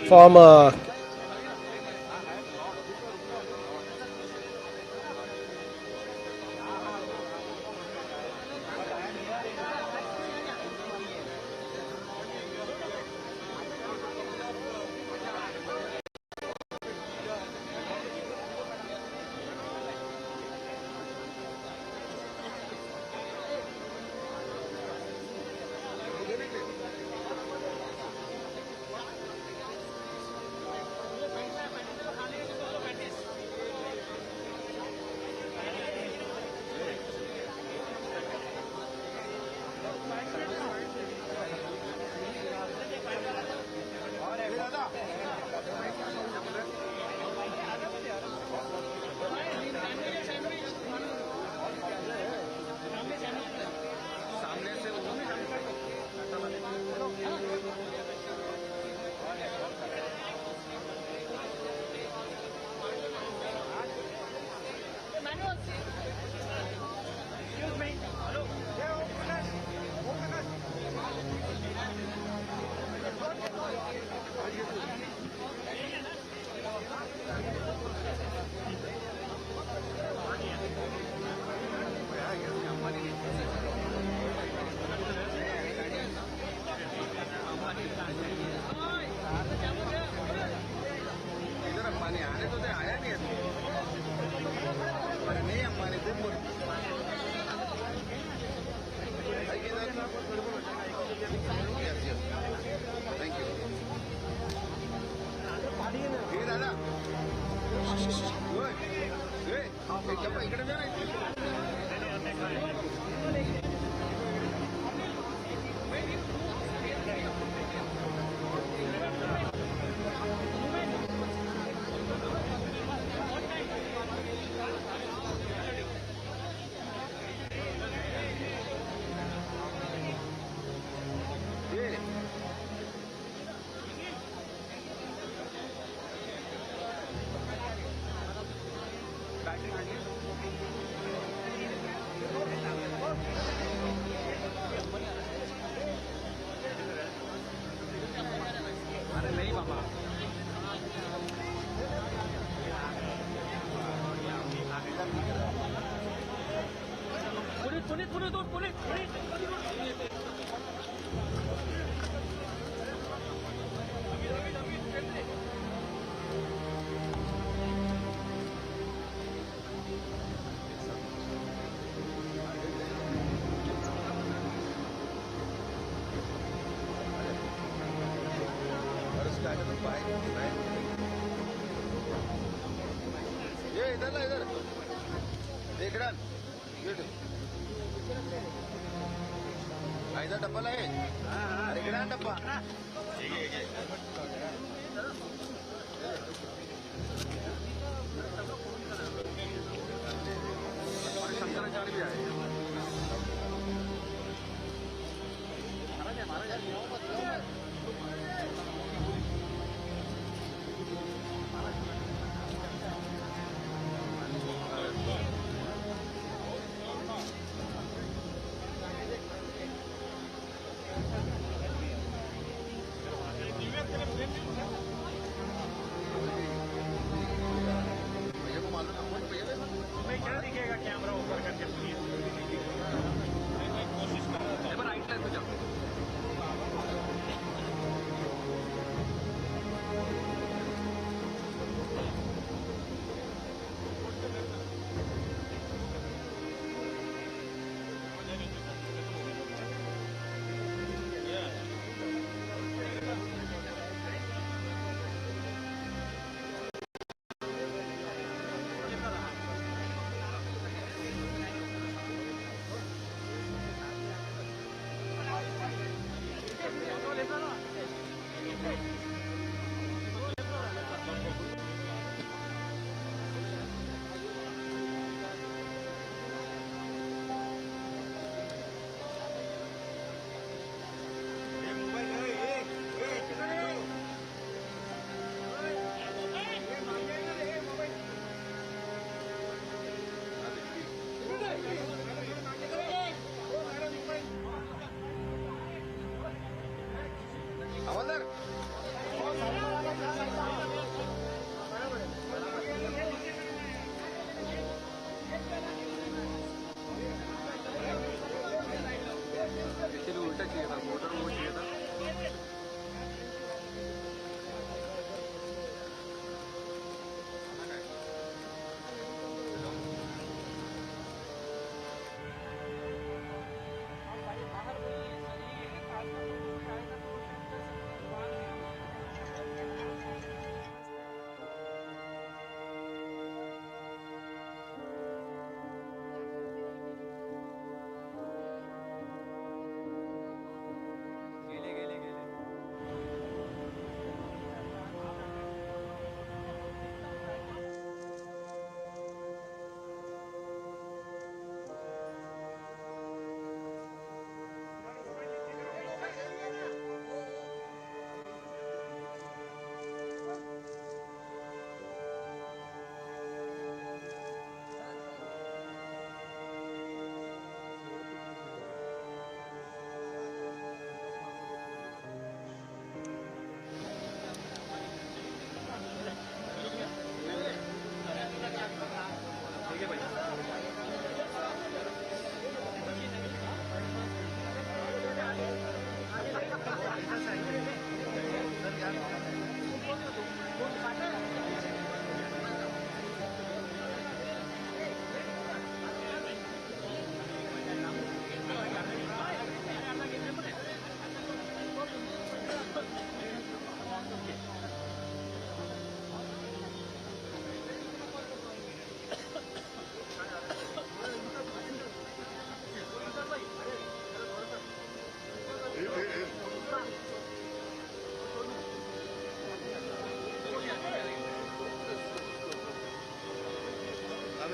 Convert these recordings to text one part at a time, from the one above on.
Former इधर अंबानी आने तो थे, आया नहीं है पर नहीं अंबानी खूब बोल यस यस थैंक यू हे दादा इकडे जा अरे नहीं बाबा पुणे दूर पुणे ये इधर ना इधर देख रहा इधर डब्बा लाए इकडे डब्बा शंकराचार्य भी आए महाराज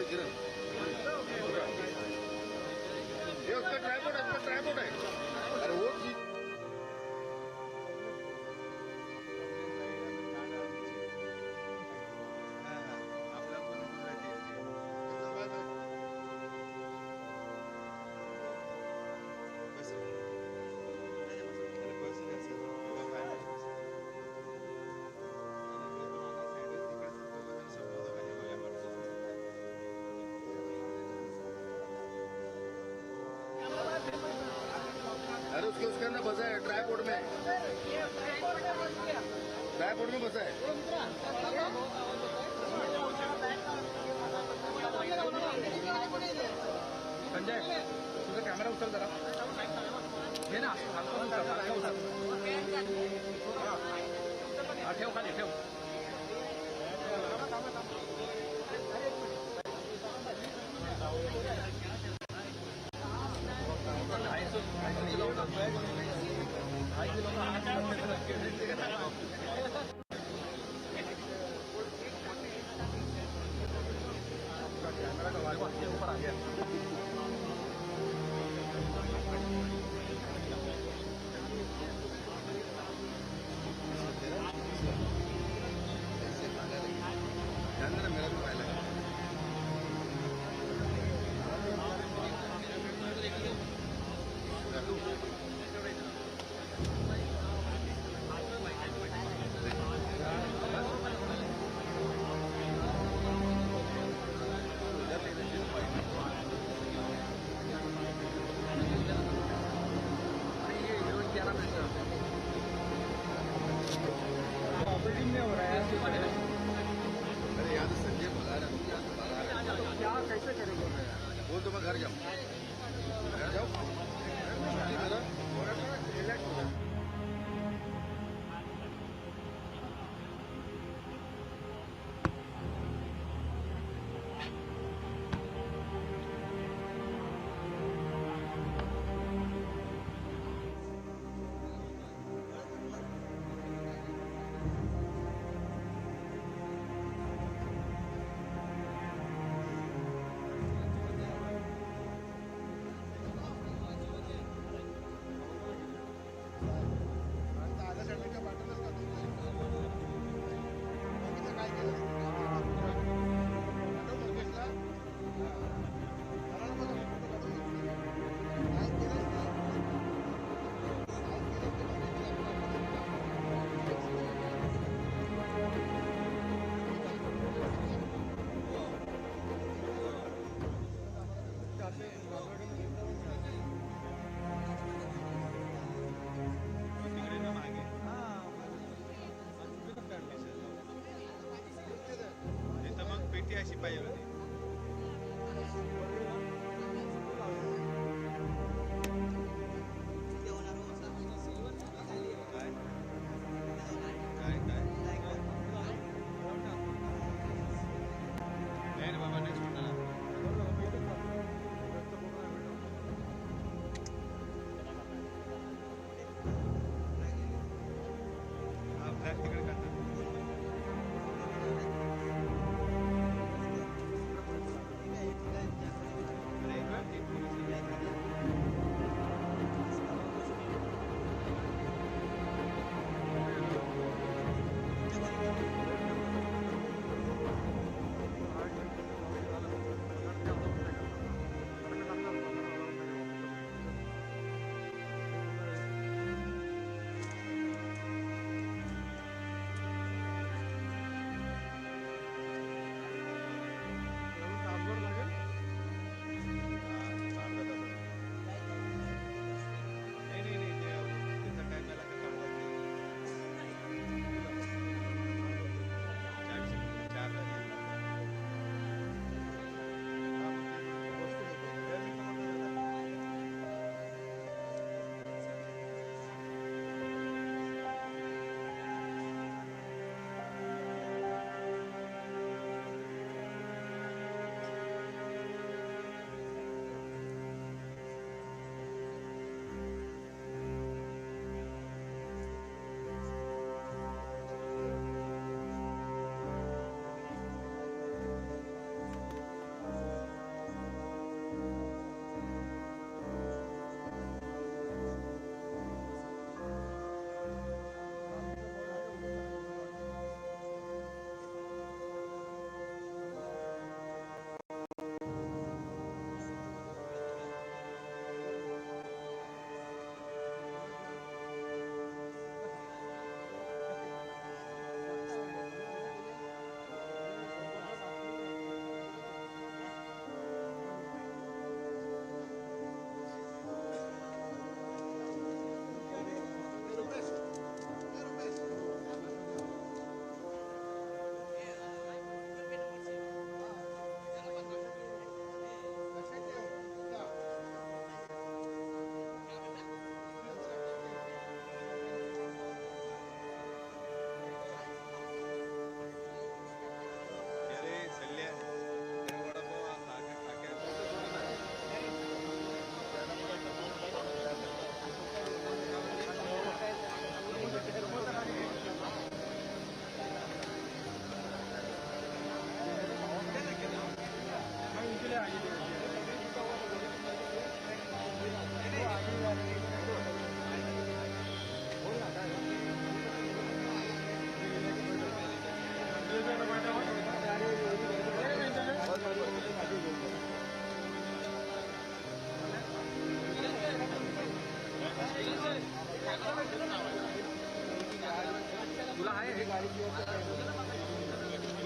किरण ये उसका ट्राइपॉड है अरे वो चीज अरे उसके अंदर बसा है ट्राइपॉड में बसा है संजय तुझा कॅमेरा उचल जरा घे ना ठेव खाली ठेव ऊपर आ गया मेरा भी फाइल है ऑपरेटिंग में हो रहा है अरे यहाँ तो संजय भगा रहा है क्या कैसे करेंगे बोल तो मैं घर जाऊँ पेटी अशी पाहिजे होती बाबा नेक्स्ट ब्लॅक तिकडे करतात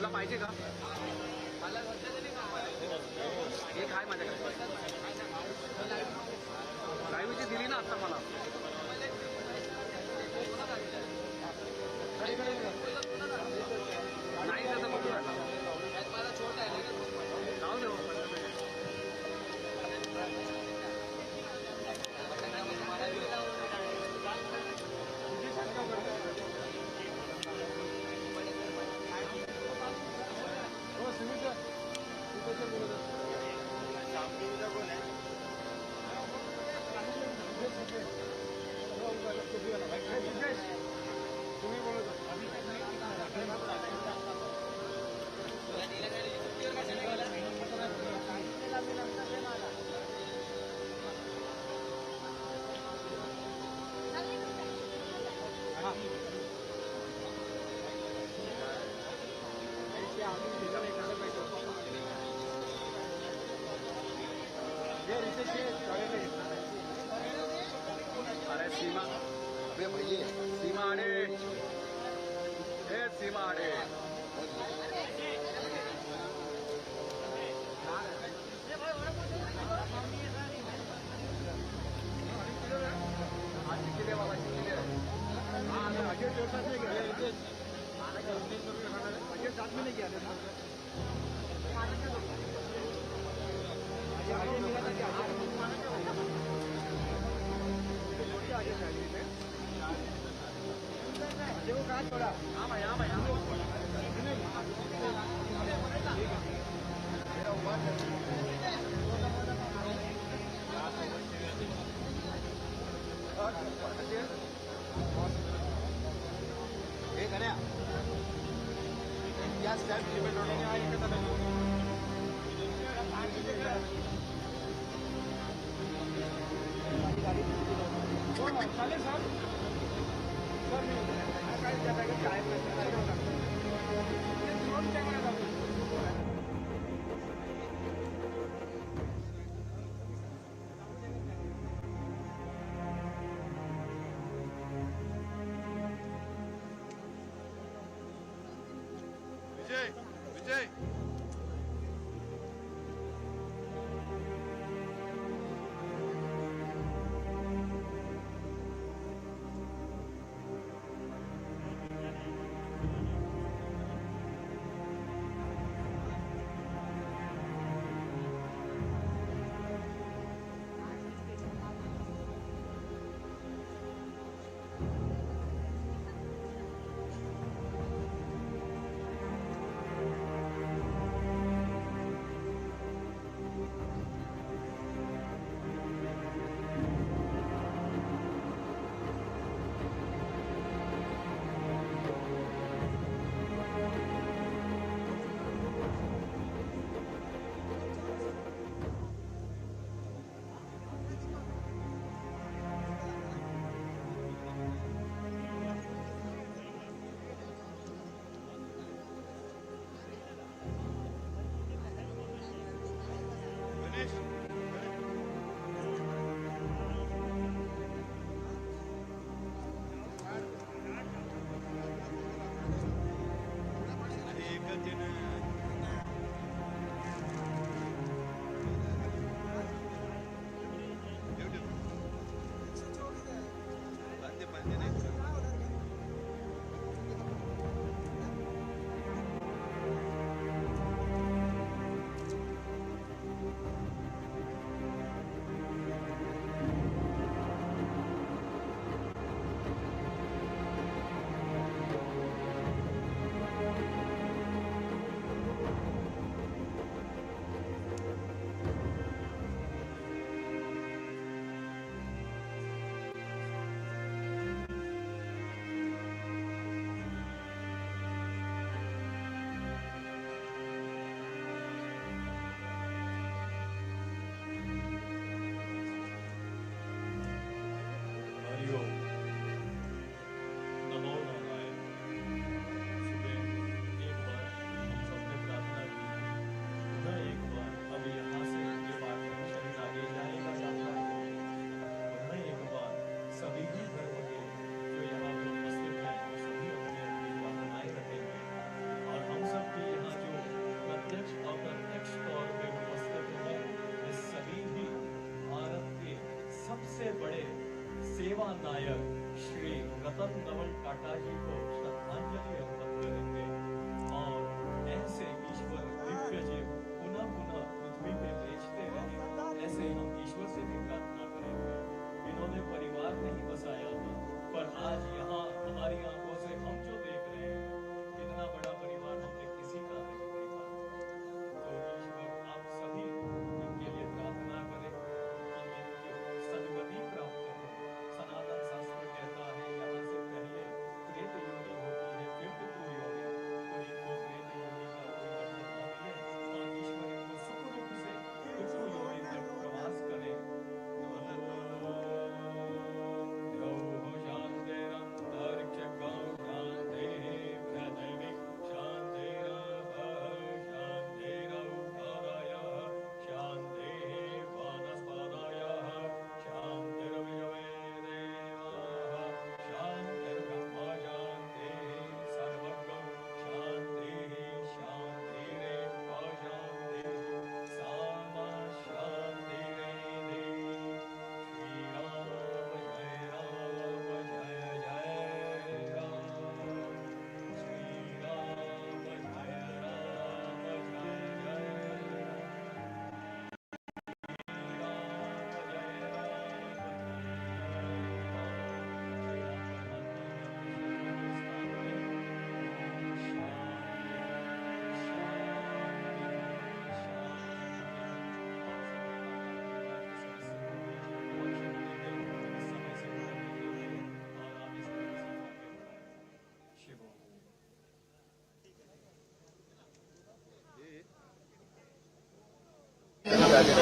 तुला पाहिजे का? एक आहे माझ्याकडे. लाईव्हची दिली ना आता मला. नाही त्याचं बघू नका. जाऊ दे. तुम्ही बोलत अरे सीमा अबे भैया सीमा आडे. हे सीमा आडे. देखो कहाँ छोड़ा हाँ भाई हाँ भाई हाँ. हे गण्या या स्टॅम्प लिमिट चालेल सर सर मी काय विजय विजय सेवा नायक श्री रतन टाटा जी को श्रद्धांजलि अर्पित करेंगे और ऐसे ईश्वर दिव्य जीव पुनः पुनः पृथ्वी पे बेचते रहे, ऐसे हम ईश्वर से भी प्रार्थना करेंगे। इन्होंने परिवार नहीं बसाया था, पर आज यहाँ हमारी आंखों से हम जो देख रहे हैं, इतना बड़ा परिवार हमने किसी का नहीं देखा। तो ईश्वर आप सभी इनके लिए प्रार्थना करें कि इनकी सद्गति प्राप्त हो। सनातन शास्त्र कहता है यहाँ से पहले प्रेत योनि होती है, फिर पितृ योनि, तो इनको प्रेत योनि का कोई दंड न मिले और ईश्वर इनको सुख रूप से पितृ योनि में प्रवास करे।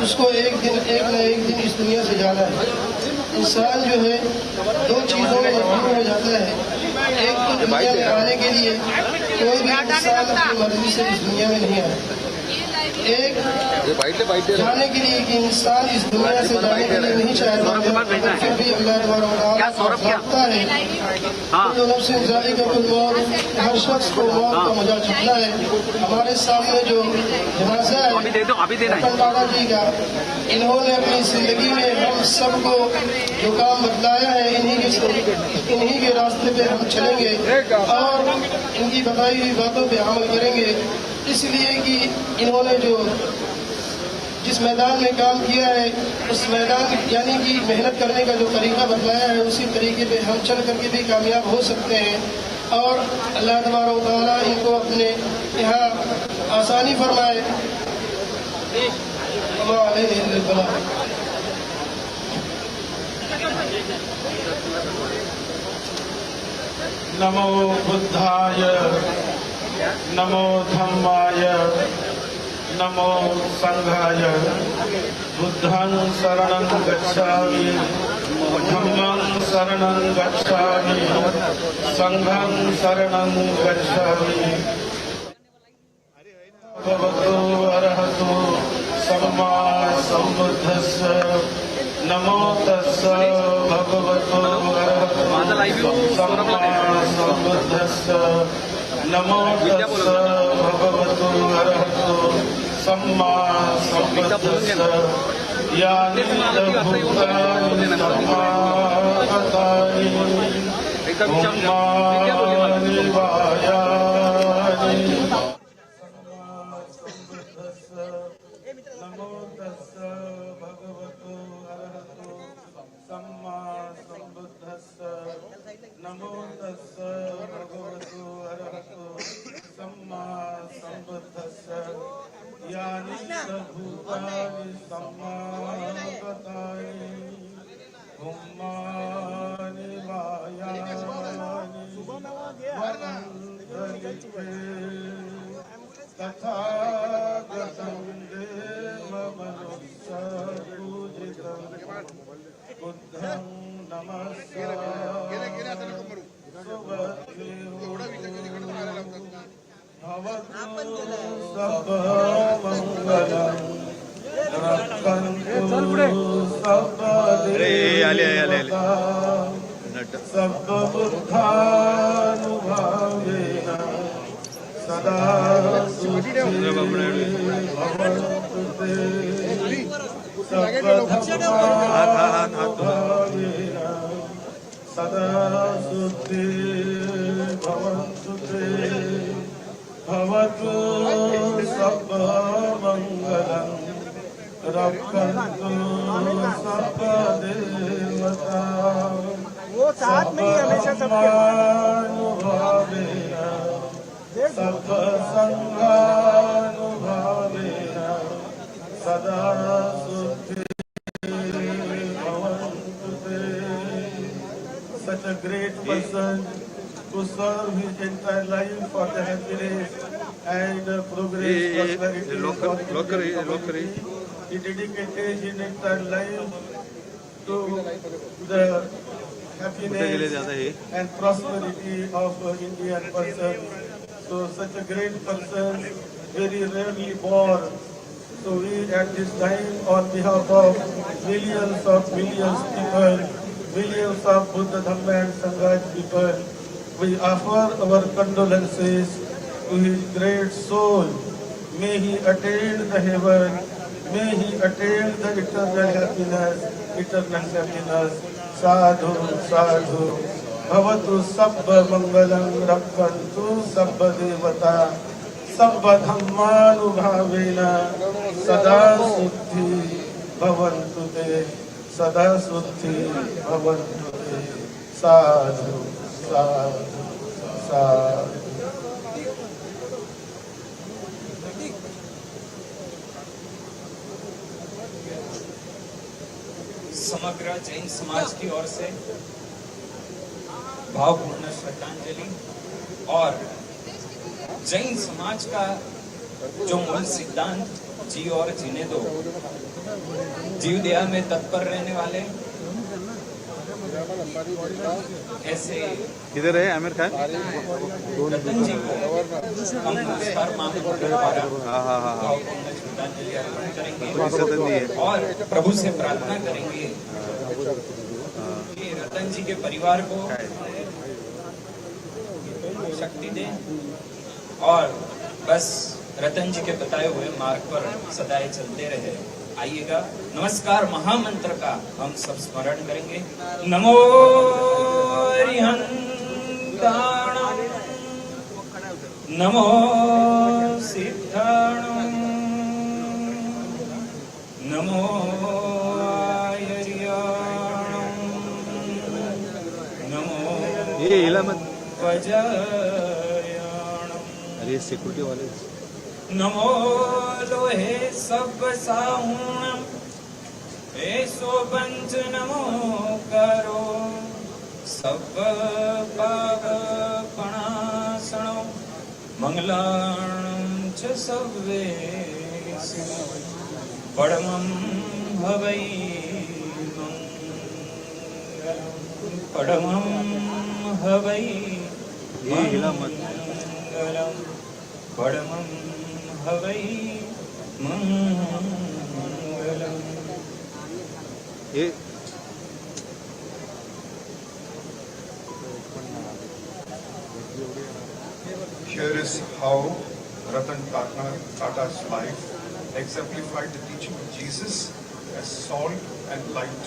उसको एक न एक दिन इस दुनिया से जाना है। इंसान जो है दो चीजों में मजबूर हो जाता है। एक तो दुनिया में आने के लिए कोई भी इंसान अपनी मर्जी से इस दुनिया में नहीं आया। एक जाने के लिए कि इंसान इस दुनिया से जाने के लिए नहीं चाहता, फिर भी अल्लाह चाहता है। हर शख्स को मौत का मजा चुकना है। हमारे सामने जो जनाजा है रतन टाटा जी का, इन्होंने अपनी जिंदगी में हम सबको जो काम बतलाया है, इन्हीं के रास्ते पे हम चलेंगे और इनकी बताई हुई बातों पे अमल करेंगे। इसलिए कि इन्होंने जिस मैदान में काम किया है, उस मैदान यानी कि मेहनत करने का जो तरीका बतलाया है, उसी तरीके पे हम चल करके भी कामयाब हो सकते हैं। और अल्लाह तबारक व तआला इनको अपने यहाँ आसानी फरमाए। नमो बुद्धाय, नमो धम्माय, नमो संघाय। बुद्धं शरणं गच्छामि, धम्मं शरणं गच्छामि, संघं शरणं गच्छामि। भगवतो अरहतो सम्मा सम्बुद्धस्स। नमो तस्स भगवतो अरहतो सम्मा सम्बुद्धस्स। नमो तस्स भगवतो अरहतो सम्मा सम्बुद्धस्स। यानि भूतानि सम्मागतानि भूमानि वायानि। नमो तस्स भगवतो अरहतो सम्मा सम्बुद्धस्स। नमो तस्स भगवतो अरहतो सम्मा सम्बुद्धस्स। यानि भूतानि सम्मागतानि भूमानि वायानि। तथागतं देवमनुष्यपूजितं बुद्धं नमस्कामि। भवतु सर्वमङ्गलं। रक्षन्तु सर्वदेवतां सर्वबुद्धानुभावेन सदा भवन्तु ते सर्वधर्मानुभावेन सदा शुद्धि भवन्तु ते भवतु सर्वमङ्गलं रक्षन्तु सर्वदेवता वो साथ में ही हमेशा सबके सर्वसंगानुभावेन सर्वसंगानुभावेन सदा शुद्धि भवन्तु ते. Such a great person who served his entire life for the happiness and progress, prosperity of humanity. He dedicated his entire life to the happiness and prosperity of Indian person. So such a great person, very rarely born. So we at this time, on behalf of millions people, millions of Buddha Dhamma and Sangha people, we offer our condolences to his great soul. May he attain the heaven. May he attain the eternal happiness. Sadhu, sadhu. Bhavatu sabba mangalam rakkantu sabba devata. Sabba dhammanubhavena sada suddhi bhavantu te. Sada suddhi bhavantu te. Sadhu, sadhu, sadhu. समग्र जैन समाज की ओर से भावपूर्ण श्रद्धांजलि और जैन समाज का जो मूल सिद्धांत जी और जीने दो, जीव दया में तत्पर रहने वाले ऐसे किधर है आमिर खान? रतन जी को हम नमस्कार मानकर भावपूर्ण श्रद्धांजलि अर्पण करेंगे और प्रभु से प्रार्थना करेंगे कि रतन जी के परिवार को शक्ति दे और बस रतन जी के बताए हुए मार्ग पर सदाए चलते रहे. आइएगा, नमस्कार महामंत्र का हम सब स्मरण करेंगे. नमो रिहंताणं, नमो सिद्धाणं, नमो आयर्याणं, नमो वज्रयाणं. अरे सिक्योरिटी वाले. नमो लोहे सब साहुणं, ऐसो पंच नमो करो सब पाप पणासणो मंगलाणं च सर्वेषु परमं हवै मंगलम्, परमं हवै मंगलम्, परमं हवै मंगलम्. Here is how Ratan Tata's life exemplified the teaching of Jesus as salt and light.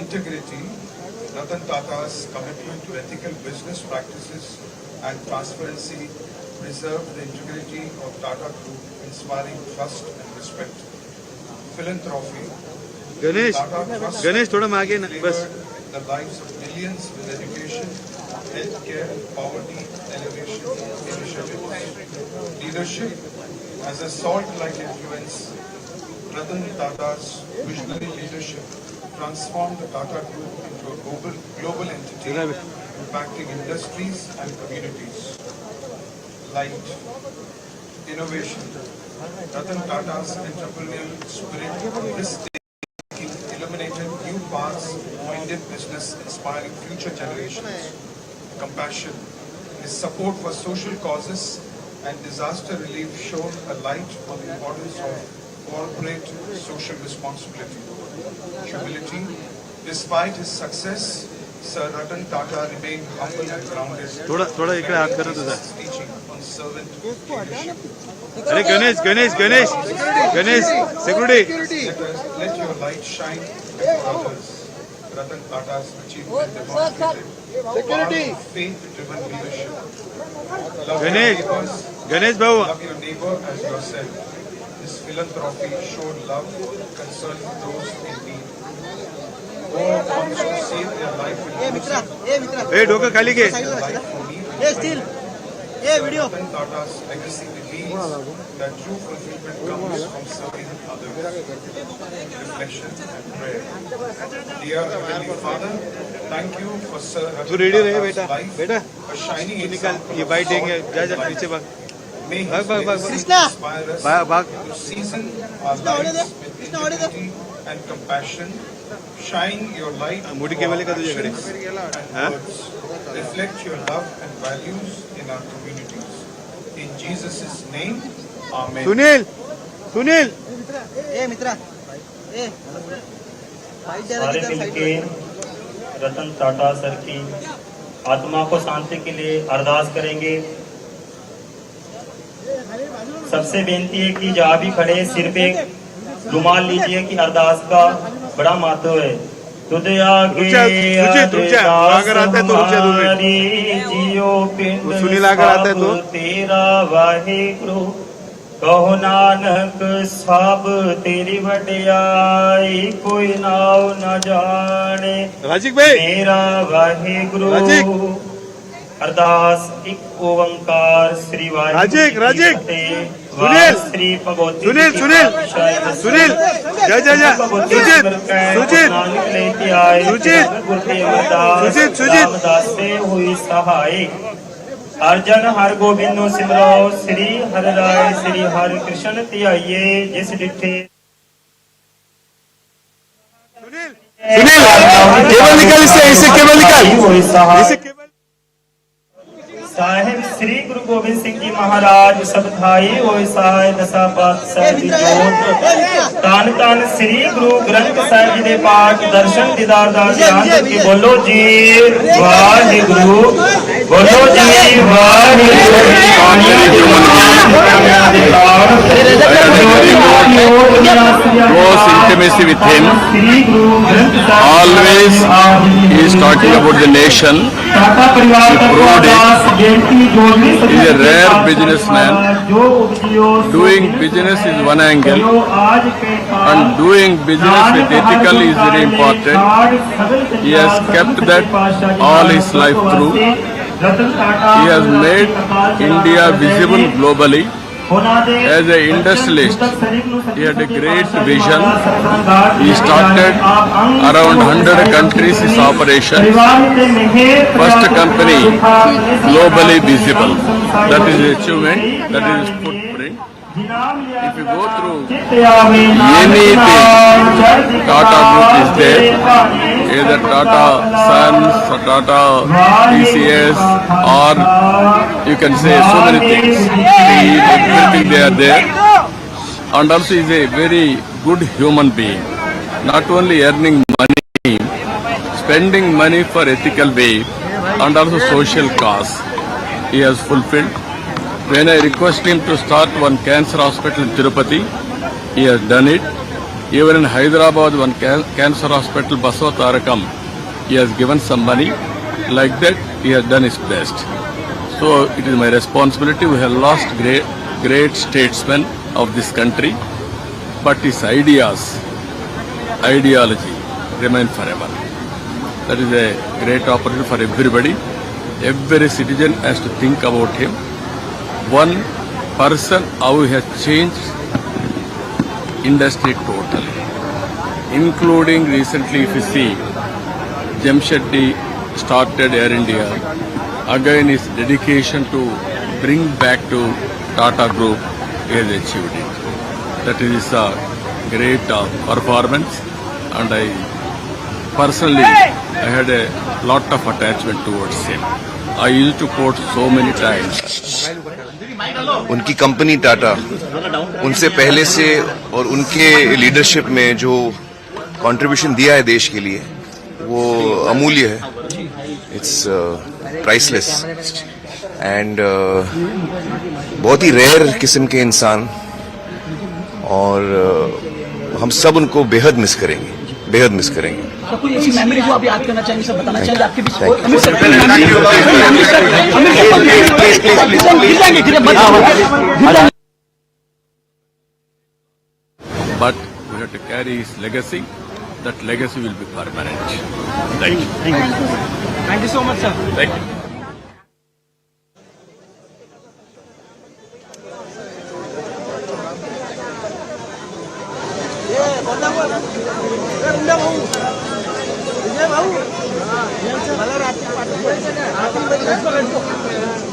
Integrity. Ratan Tata's commitment to ethical business practices and transparency preserved the integrity of Tata Group, inspiring trust and respect. Philanthropy. Ganesh थोड़ा आगे ना बस. The lives of millions with education, healthcare, poverty alleviation initiatives. Leadership. As a salt-like influence, Ratan Tata's visionary leadership transformed the Tata Group into a global entity impacting industries and communities. Light. Innovation. Ratan Tata's entrepreneurial spirit, risk-taking, illuminated new paths for Indian business, inspiring future generations. Compassion. His support for social causes and disaster relief shone a light on the importance of corporate social responsibility. Humility. Despite his success, Sir Ratan Tata remained humble and grounded. थोड़ा इकडे हात करा तुझा. Teaching on servant leadership. अरे Ganesh security. Let your light shine before others. Ratan Tata's achievement demonstrated faith-driven leadership. Love your neighbors. Love your neighbor as yourself. This philanthropy showed love, concern for those in need. Whoever wants to save their life will lose it. Life for me. Ratan Tata's legacy reveals that true fulfillment comes from serving others. Reflection and prayer. Dear Heavenly Father, thank you for Sir Ratan Tata's life, a shining example of salt and light. May his legacy inspire us to season our lives with integrity and compassion. Shine your light to our actions and words. Reflect your love and values in our communities. In Jesus' name, Amen. Sunil. सारे मिलके Ratan Tata sir की आत्मा को शांति के लिए अरदास करेंगे। सबसे बेनती है कि जहाँ भी खड़े सिर पे रुमाल लीजिए कि अरदास का बड़ा महत्व है। तुझे आगे जियो पिंड तेरा वाहिगुरु कहो नानक सब तेरी वडियाई कोई नाव न जाने मेरा वाहिगुरु। अरदास एक ओंकार श्री वाहिगुरु श्री भगवती सुनील से हुई सहाय अर्जन हर गोबिंदो सिमरो श्री हर राय श्री हर कृष्ण ध्याइये जिस डिठे साहेब श्री गुरु गोबिंद सिंह जी महाराज सब भाई होए सहाय दसा पातशाह दी जोत तान तान श्री गुरु ग्रंथ साहिब जी दे पाठ दर्शन दीदार दा ध्यान करके बोलो जी वाहिगुरु बोलो जी Waheguru. Close intimacy with him. Always he is talking about the nation. He proved it. He is a rare businessman. Doing business is one angle, and doing business with ethical is very important. He has kept that all his life through. He has made India visible globally. As an industrialist, he had a great vision. He started around 100 countries his operation. First company globally visible. That is the achievement, that is his footprint. If you go through anything, Tata Group is there. Either Tata Sons, or Tata TCS, or you can say so many things. Everything they are there. And also is a very good human being. Not only earning money, spending money for ethical way, and also social cause. He has fulfilled. When I request him to start one cancer hospital in Tirupati, he has done it. Even in Hyderabad, one cancer hospital, Baswa Tarakam, he has given some money. Like that, he has done his best. So it is my responsibility. We have lost great statesmen of this country, but his ideology remain forever. That is a great opportunity for everybody. Every citizen has to think about him. One person, how he has changed industry totally, including recently, if you see, Jamsheddi started Air India. Again, his dedication to bring back to Tata Group, he has achieved it. That is a great performance, and I personally, I had a lot of attachment towards him. I used to quote so many times. उनकी company Tata उनसे पहले से और उनके leadership में जो contribution दिया है देश के लिए वो अमूल्य है. इट्स प्राइसलेस एंड बहुत ही रेयर किस्म के इंसान और हम सब उनको बेहद मिस करेंगे. बेहद मिस करेंगे। तो कोई ऐसी मेमोरी जो आप याद करना चाहेंगे, सब बताना चाहेंगे आपके बीच? But we have to carry his legacy. That legacy will be permanent. Thank you. Thank you so much, sir. Thank you.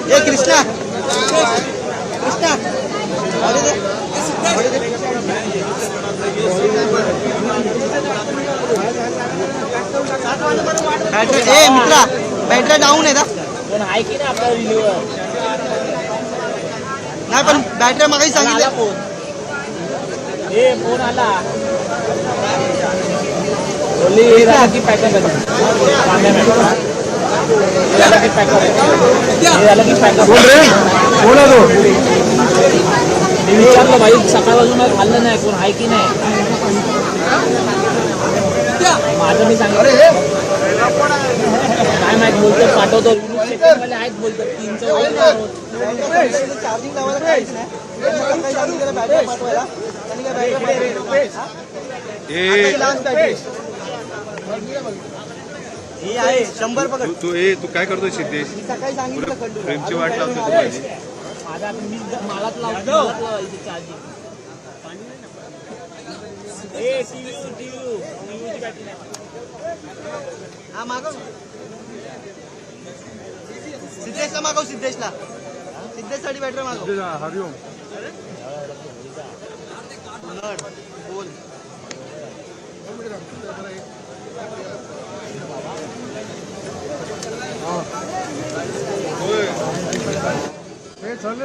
ये कृष्णा कृष्णा मित्रा बॅटरी डाऊन आहे पण आहे की नाही आपला रिन्यूअर नाही पण बॅटरी मागाही सांगितलं फोन फोन आला की पॅकअप विचारलं भाई सकाळ बाजून खाल्लं नाही कोण आहे की नाही माझं मी सांगितलं काय माहित बोलतो पाठवतो सेकंडवाले आहेत बोलतात 3चं चार्जिंग लावायला काहीच नाही बॅटरी पाठवायला ही आहे 100 पकड तू काय करतोय सिद्धेश? सकाळी सांगितलं प्रेमची वाट लावतो तू माझी. माझा मालात लावतो चार्जिंग हा मागव सिद्धेशला मागव सिद्धेशसाठी बॅटरी मागव हरिओम बोल चल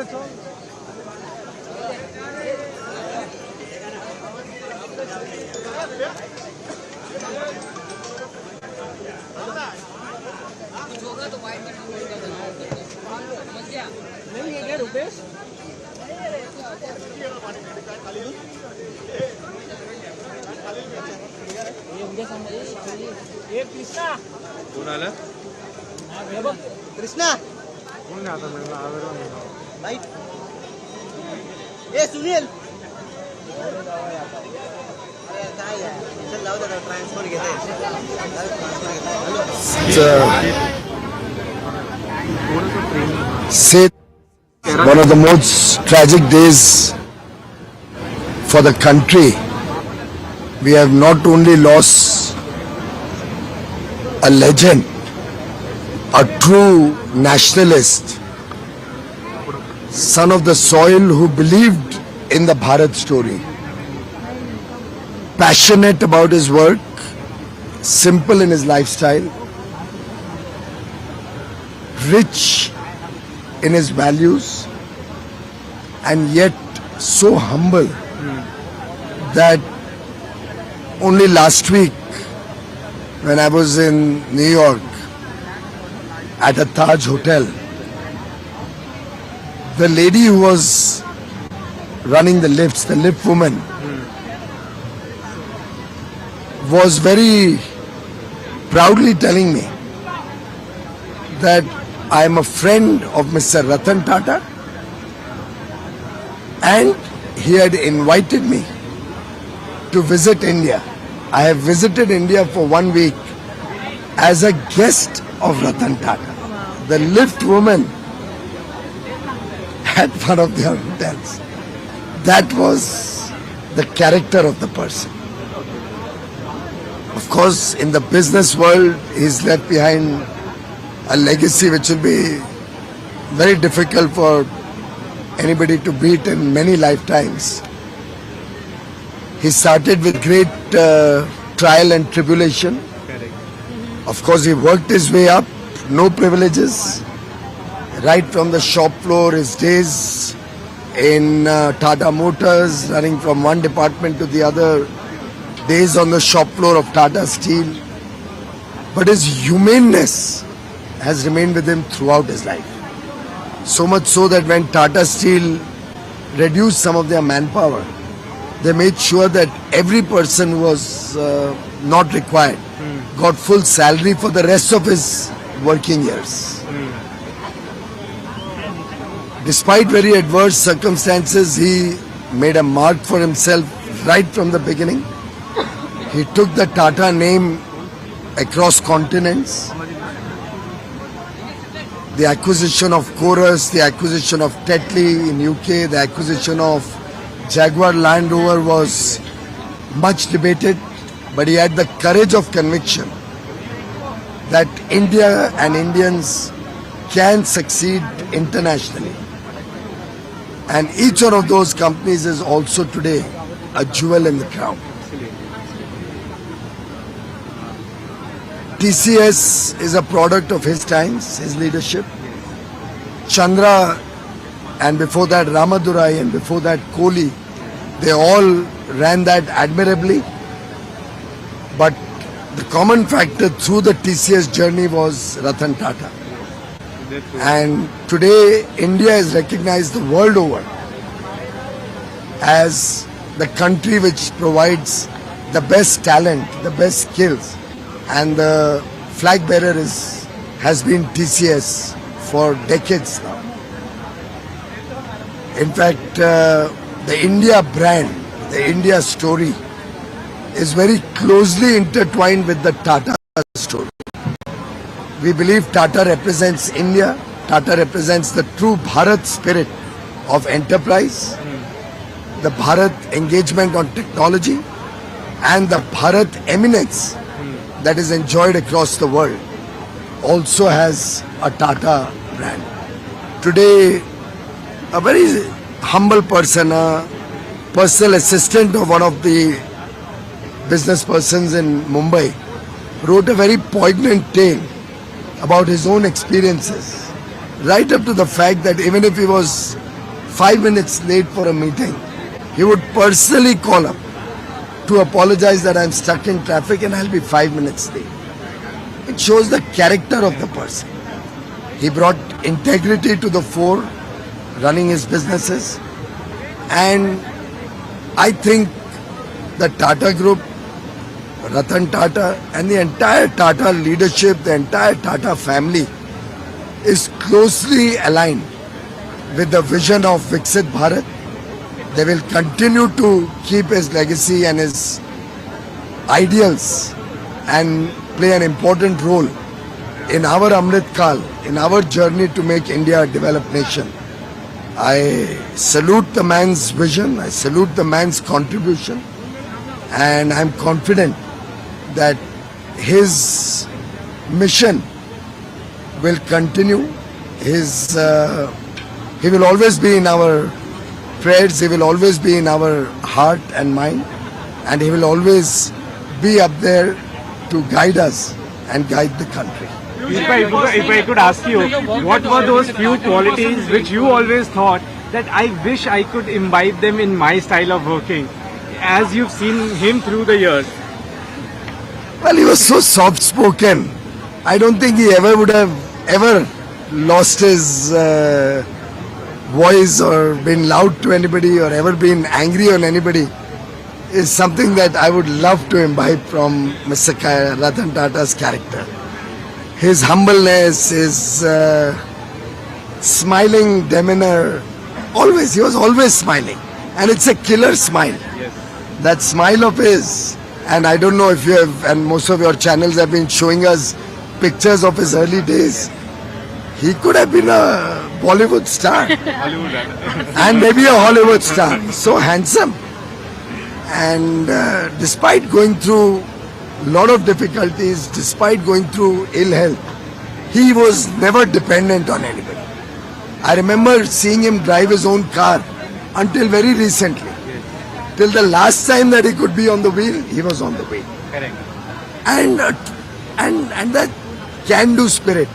नहीं है क्या रुपेश कृष्णा कोण आलं? कृष्णा कोण आता लाइट ए सुनील ट्रान्सफर घेते one of the most tragic days for the country. We have not only lost a legend, a true nationalist, son of the soil who believed in the Bharat story, passionate about his work, simple in his lifestyle, rich in his values, and yet so humble that only last week when I was in New York at a Taj hotel, the lady who was running the lifts, the lift woman, was very proudly telling me that I am a friend of Mr. Ratan Tata and he had invited me to visit India. I have visited India for 1 week as a guest of Ratan Tata. The lift woman at one of their hotels. That was the character of the person. Of course, in the business world, he's left behind a legacy which will be very difficult for anybody to beat in many lifetimes. He started with great trial and tribulation. Of course, he worked his way up, no privileges. Right from the shop floor, his days in Tata Motors, running from one department to the other, days on the shop floor of Tata Steel. But his humaneness has remained with him throughout his life. So much so that when Tata Steel reduced some of their manpower, they made sure that every person who was not required, got full salary for the rest of his working years. Despite very adverse circumstances, he made a mark for himself right from the beginning. He took the Tata name across continents. The acquisition of Chorus, the acquisition of Tetley in UK, the acquisition of Jaguar Land Rover was much debated, but he had the courage of conviction that India and Indians can succeed internationally. And each one of those companies is also today a jewel in the crown. TCS is a product of his times, his leadership. Chandra, and before that Ramadurai, and before that Kohli, they all ran that admirably. But the common factor through the TCS journey was Ratan Tata. And today India is recognized the world over as the country which provides the best talent, the best skills, and the flag bearer has been TCS for decades now. In fact, the India brand, the India story is very closely intertwined with the Tata story. We believe Tata represents India, Tata represents the true Bharat spirit of enterprise, the Bharat engagement on technology, and the Bharat eminence that is enjoyed across the world also has a Tata brand. Today, a very humble person, a personal assistant of one of the business persons in Mumbai, wrote a very poignant tale about his own experiences, right up to the fact that even if he was 5 minutes late for a meeting, he would personally call up to apologize that I'm stuck in traffic and I'll be 5 minutes late. It shows the character of the person. He brought integrity to the fore, running his businesses, and I think the Tata Group, Ratan Tata, and the entire Tata leadership, the entire Tata family is closely aligned with the vision of Viksit Bharat. They will continue to keep his legacy and his ideals and play an important role in our Amrit Kal, in our journey to make India a developed nation. I salute the man's vision, I salute the man's contribution, and I'm confident that his mission will continue. He will always be in our prayers, he will always be in our heart and mind, and he will always be up there to guide us and guide the country. If I could ask you, what were those few qualities which you always thought that I wish I could imbibe them in my style of working, as you've seen him through the years? Well, he was so soft-spoken. I don't think he ever would have ever lost his voice or been loud to anybody or ever been angry on anybody. Is something that I would love to imbibe from Mr. Ratan Tata's character. His humbleness, his smiling demeanor, he was always smiling. And it's a killer smile. Yes. That smile of his, and I don't know if you have, and most of your channels have been showing us pictures of his early days. He could have been a Bollywood star. And maybe a Hollywood star. So handsome. And despite going through a lot of difficulties, despite going through ill health, he was never dependent on anybody. I remember seeing him drive his own car until very recently. Till the last time that he could be on the wheel, he was on the wheel. Correct. And that can-do spirit,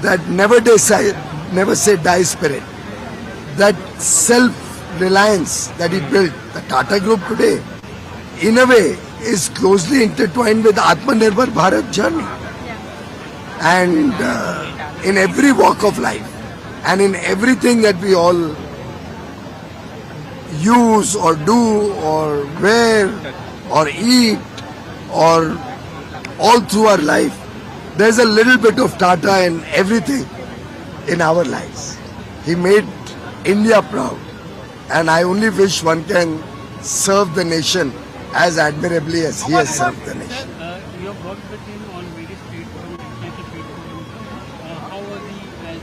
that never say die spirit, that self-reliance that he built, the Tata Group today, in a way, is closely intertwined with the Atmanirbhar Bharat journey. And in every walk of life, and in everything that we all use or do or wear or eat or all through our life, there's a little bit of Tata in everything in our lives. He made India proud, and I only wish one can serve the nation as admirably as he has served the nation. You have worked with him on various platforms, how was he as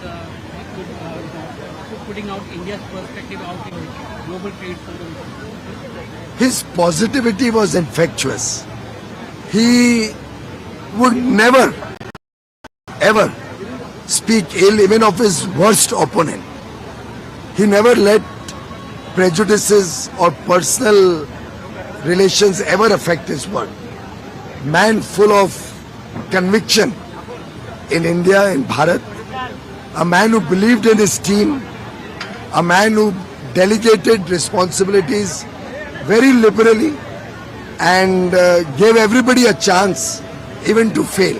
putting out India's perspective out in global trade forum? His positivity was infectious. He would never, ever speak ill even of his worst opponent. He never let prejudices or personal relations ever affect his work. Man full of conviction in India, in Bharat, a man who believed in his team, a man who delegated responsibilities very liberally and gave everybody a chance even to fail.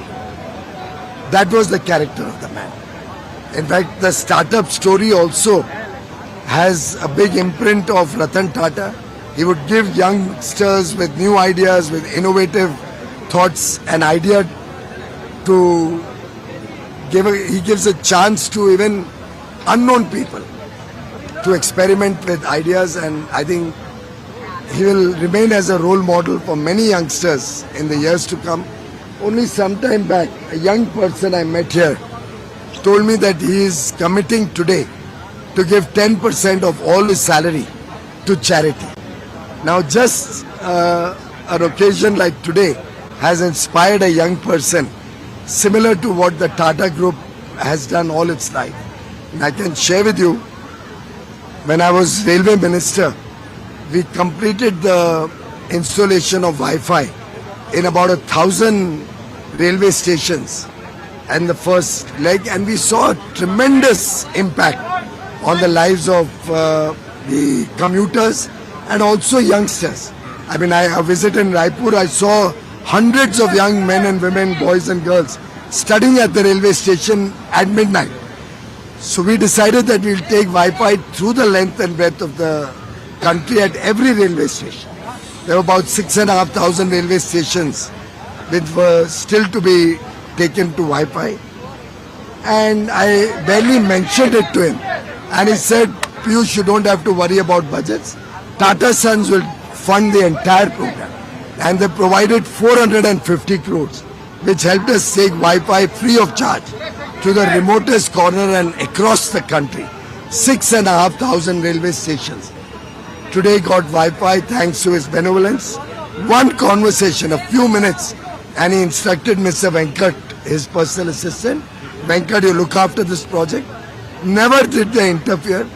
That was the character of the man. In fact, the startup story also has a big imprint of Ratan Tata. He would give youngsters with new ideas, with innovative thoughts, an idea to he gives a chance to even unknown people to experiment with ideas, and I think he will remain as a role model for many youngsters in the years to come. Only some time back, a young person I met here told me that he is committing today to give 10% of all his salary to charity. Now just an occasion like today has inspired a young person similar to what the Tata Group has done all its life. And I can share with you, when I was railway minister, we completed the installation of Wi-Fi in about 1,000 railway stations and the first leg, and we saw a tremendous impact on the lives of the commuters and also youngsters. I mean, I visited in Raipur, I saw hundreds of young men and women, boys and girls studying at the railway station at midnight. So we decided that we'll take Wi-Fi through the length and breadth of the country at every railway station. There were about 6,500 railway stations which were still to be taken to Wi-Fi. And I barely mentioned it to him. And he said, Piyush, you don't have to worry about budgets. Tata Sons will fund the entire program. And they provided 450 crores, which helped us take Wi-Fi free of charge to the remotest corner and across the country. 6,500 railway stations today got Wi-Fi thanks to his benevolence. One conversation, a few minutes, and he instructed Mr. Venkat, his personal assistant, Venkat, you look after this project. Never did they interfere.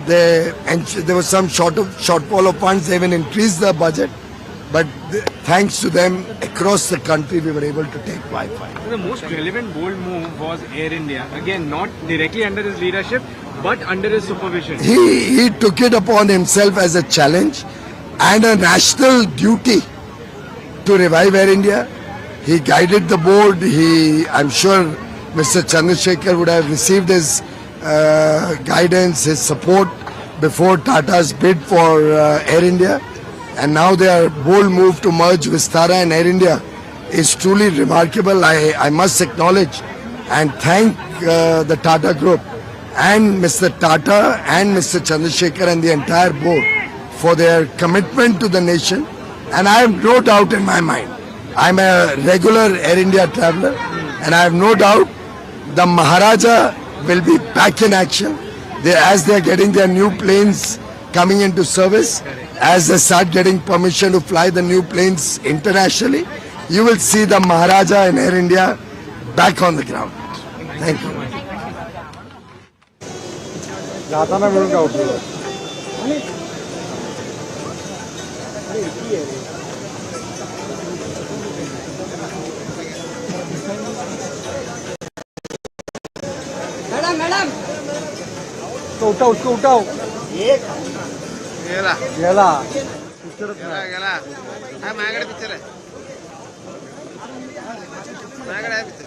There was some shortfall of funds. They even increased the budget. But thanks to them, across the country, we were able to take Wi-Fi. The most relevant bold move was Air India. Again, not directly under his leadership, but under his supervision. He took it upon himself as a challenge and a national duty to revive Air India. He guided the board. I'm sure Mr. Chandrasekhar would have received his guidance, his support before Tata's bid for Air India. And now their bold move to merge Vistara and Air India is truly remarkable. I must acknowledge and thank the Tata Group and Mr. Tata and Mr. Chandrasekhar and the entire board for their commitment to the nation. And I have no doubt in my mind, I'm a regular Air India traveler, and I have no doubt the Maharaja will be back in action as they are getting their new planes coming into service. As they start getting permission to fly the new planes internationally, you will see the Maharaja in Air India back on the ground. Thank you. Madam उठाओ उसको उठाओ गेला गेला गेला हा माझ्याकडे picture आहे माझ्याकडे आहे पिक्चर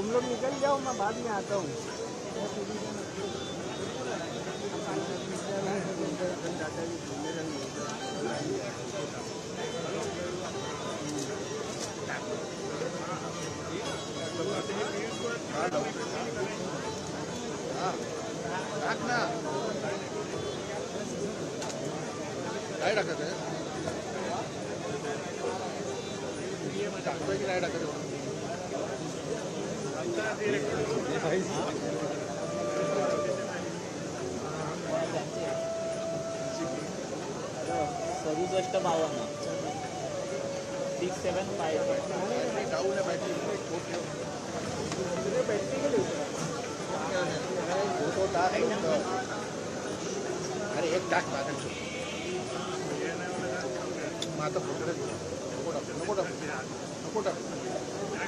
तुम लोग निकल जाओ, मैं बाद में आता हूँ। अरे एक टाक माता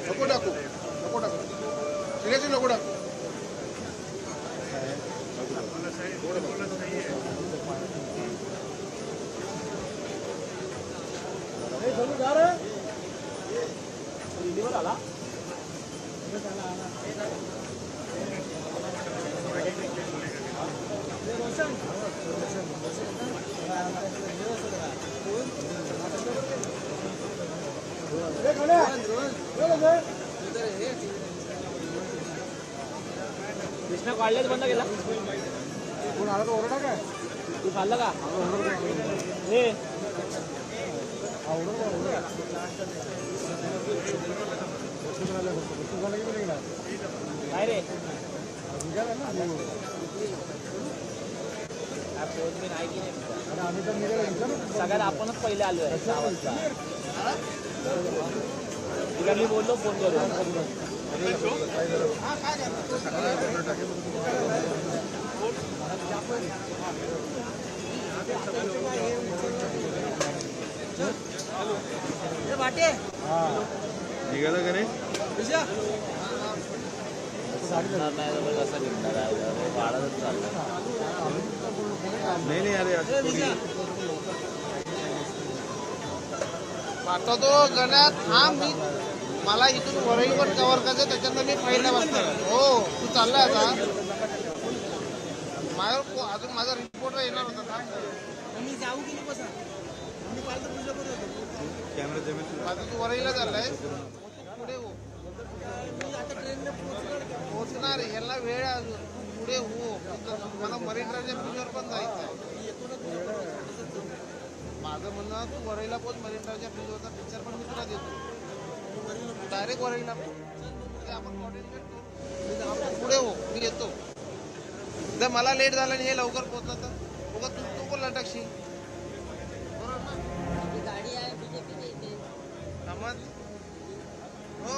नको टाकू सिरियसली नको टाकू कृष्णा काढल्याच बंद केला. कोण आला तर ओरडा काय? तू खाल्लं का? हे काय रे? पोच मी नाही की नाही. सगळ्यात आपणच पहिले आलो आहे 6 वाजता. तुला मी बोललो फोन करू. निघाला का नाही? नाही अरे आता तो गण्यात थांब, मी मला इथून वरईवर कव्हर करायचं, त्याच्यानंतर मी पहिल्या वाजता. हो तू चाललाय आता. माझ्यावर अजून माझा रिपोर्टर येणार होता. मी जाऊ की नाही बसा, मी पाहिलं तुझ्या कॅमेरा जमीन आता तू वरईला चाललाय, पुढे हो. मी आता ट्रेनने पोहोचणार, याला वेळ आहे अजून. पुढे हो, मला मरीन ड्राईव्हच्या ब्रिजवर पण जायचं आहे. माझं म्हणणं तू वरईला पोच, मरीन ड्राईव्हच्या ब्रिजवरचा पिक्चर पण मी तुला देतो. डायरेक्ट वरईला आपण पुढे हो, मी येतो. जर मला लेट झाला आणि हे लवकर पोहोचलं तर बघा तू पण लटकशील. बरोबर ना? गाडी आहे बीजेपीच्या इथे समज. हो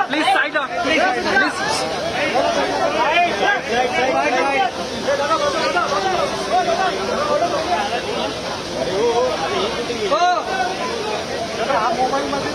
Please side up. हा मोबाईल मध्ये